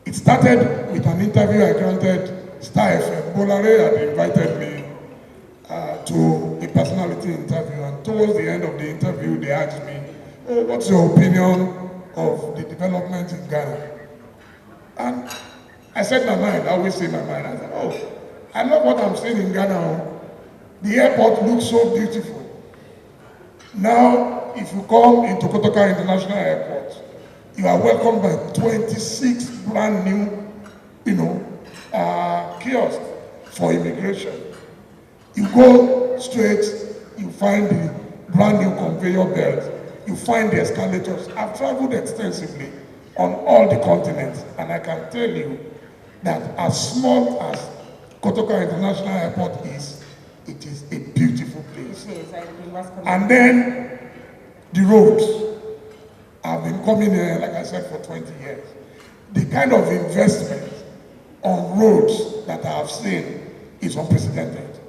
It started with an interview I granted Star FM. Bolare had invited me to a personality interview, and towards the end of the interview, they asked me, "Oh, what's your opinion of the development in Ghana?" And I said my mind. I always say my mind. I said, "Oh, I love what I'm seeing in Ghana. The airport looks so beautiful. Now, if you come into Kotoka International Airport, you are welcomed by 26 brand new, kiosks for immigration. You go straight, you find the brand new conveyor belt, you find the escalators. I've traveled extensively on all the continents, and I can tell you that as small as Kotoka International Airport is, it is a beautiful place. And then the roads. I've been coming here, like I said, for 20 years. The kind of investment on roads that I have seen is unprecedented.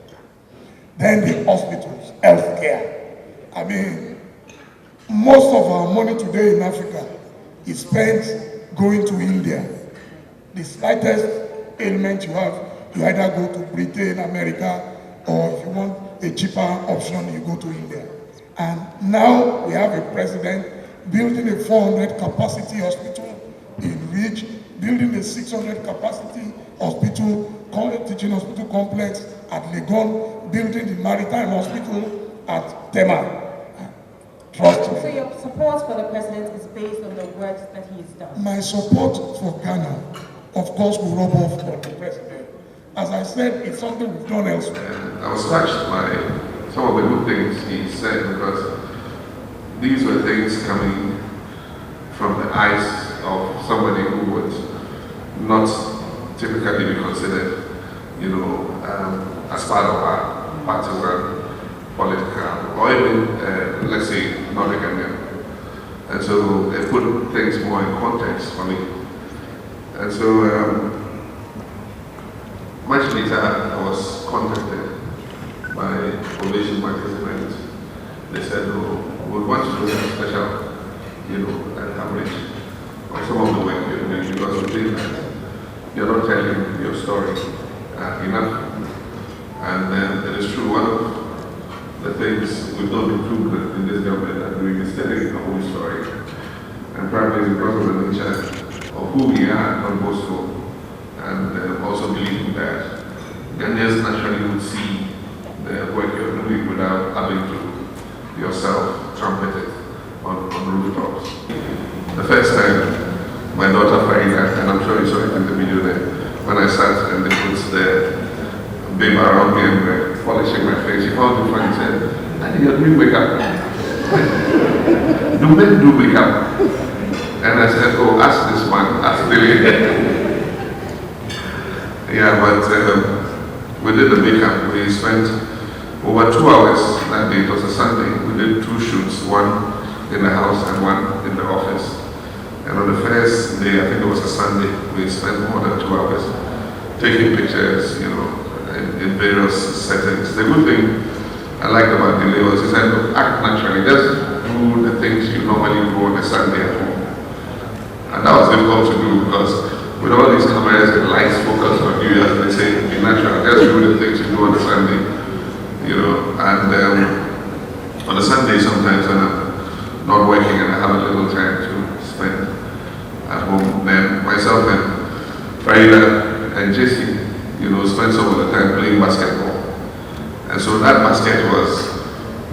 Then the hospitals, healthcare. I mean, most of our money today in Africa is spent going to India. The slightest ailment you have, you either go to Britain, America, or if you want a cheaper option, you go to India. And now we have a president building a 400 capacity hospital in Ridge, building a 600 capacity hospital, teaching hospital complex at Legon, building the maritime hospital at Tema. Trust me. So your support for the president is based on the work that he's done? My support for Ghana, of course, will rub off on the president. As I said, it's something we've done elsewhere. I was touched by some of the good things he said, because these were things coming from the eyes of somebody who would not typically be considered, as part of our partisan, political, or even, let's say, Nordic Indian. And so they put things more in context for me. And so, much later, I was contacted by Ovation Magazine, and they said, "Oh, we want to do a special, coverage of some of the work you're doing, because we think that you're not telling your story enough." And it is true, one of the things we've not been too good in this government at doing is telling the whole story. And probably because of the nature of who we are, not boastful, and also believing that Ghanaians naturally would see the work you're doing without having to yourself trumpet it on rooftops. The first time, my daughter Farida, and I'm sure you saw it in the video there, when I sat and they put the babe around me and were polishing my face, she found it funny and said, "Daddy, you're doing makeup." "Do men do makeup?" And I said, "Oh, ask this one, ask Billy." Yeah, but we did the makeup. We spent over 2 hours that day. It was a Sunday. We did 2 shoots, one in the house and one in the office. And on the first day, I think it was a Sunday, we spent more than 2 hours taking pictures, in various settings. The good thing I liked about the lay was he said, act naturally, just do the things you normally do on a Sunday at home. And that was difficult to do, because with all these cameras and lights focused on you, as they say, be natural, just do the things you do on a Sunday, and on a Sunday sometimes when I'm not working and I have a little time to spend at home, then myself and Farida and Jesse, spend some of the time playing basketball. And so that basket was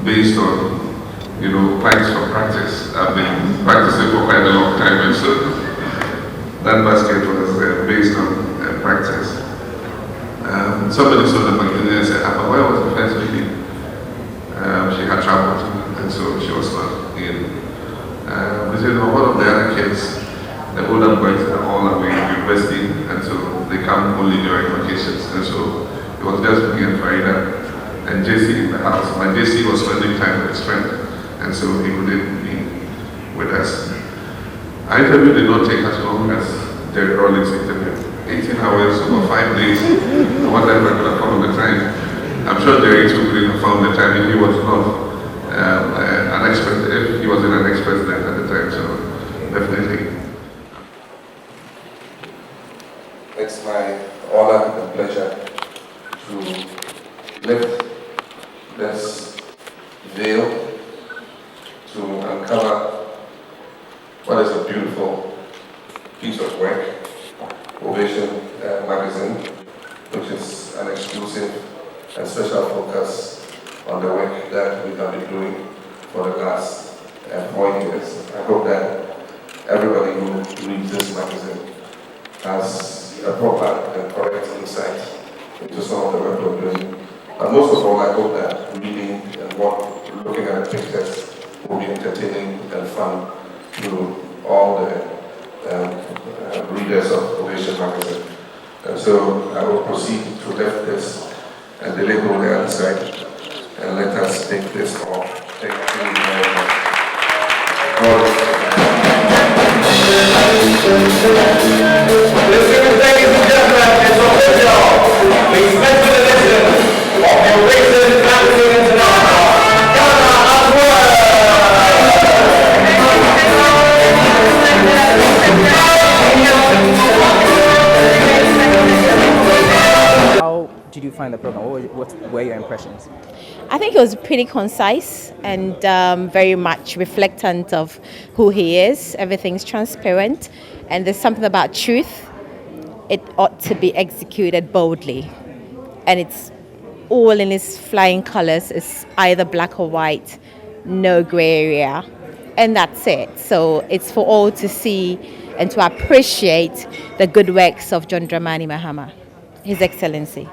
based on, planks for practice. I've been practicing for quite a long time, and so that basket was based on practice. Somebody saw the magazine and said, "Papa, where was the first lady?" She had traveled, and so she was not in. We said, "No, one of the other kids, the older boys, are all away in university, and so they come only during vacations." And so it was just me and Farida and JC in the house. My JC was spending time with his friend, and so he couldn't be with us. Our interview did not take as long as Derek Rawlings' interview. 18 hours over 5 days. I wonder if I could have found the time. I'm sure Derek too couldn't have found the time if he was not an expert, if he wasn't an ex-president at the time, so definitely. It's my honor and pleasure to lift this veil to uncover what is a beautiful piece of work, Ovation Magazine, which is an exclusive and special focus on the work that we have been doing for the last 4 years. I hope that everybody who reads this magazine has a proper and correct insight into some of the work we're doing. But most of all, I hope that reading and looking at the pictures will be entertaining and fun to all the readers of Ovation Magazine. And so I will proceed to lift this and deliver on the other side, and let us take this off. Thank you very much. Listen, ladies and gentlemen, it's official. The special edition of the Ovation Magazine International. Ghana at work! How did you find the program? What were your impressions? I think it was pretty concise and very much reflectant of who he is. Everything's transparent, and there's something about truth. It ought to be executed boldly, and it's all in its flying colors. It's either black or white, no gray area, and that's it. So it's for all to see and to appreciate the good works of John Dramani Mahama, His Excellency.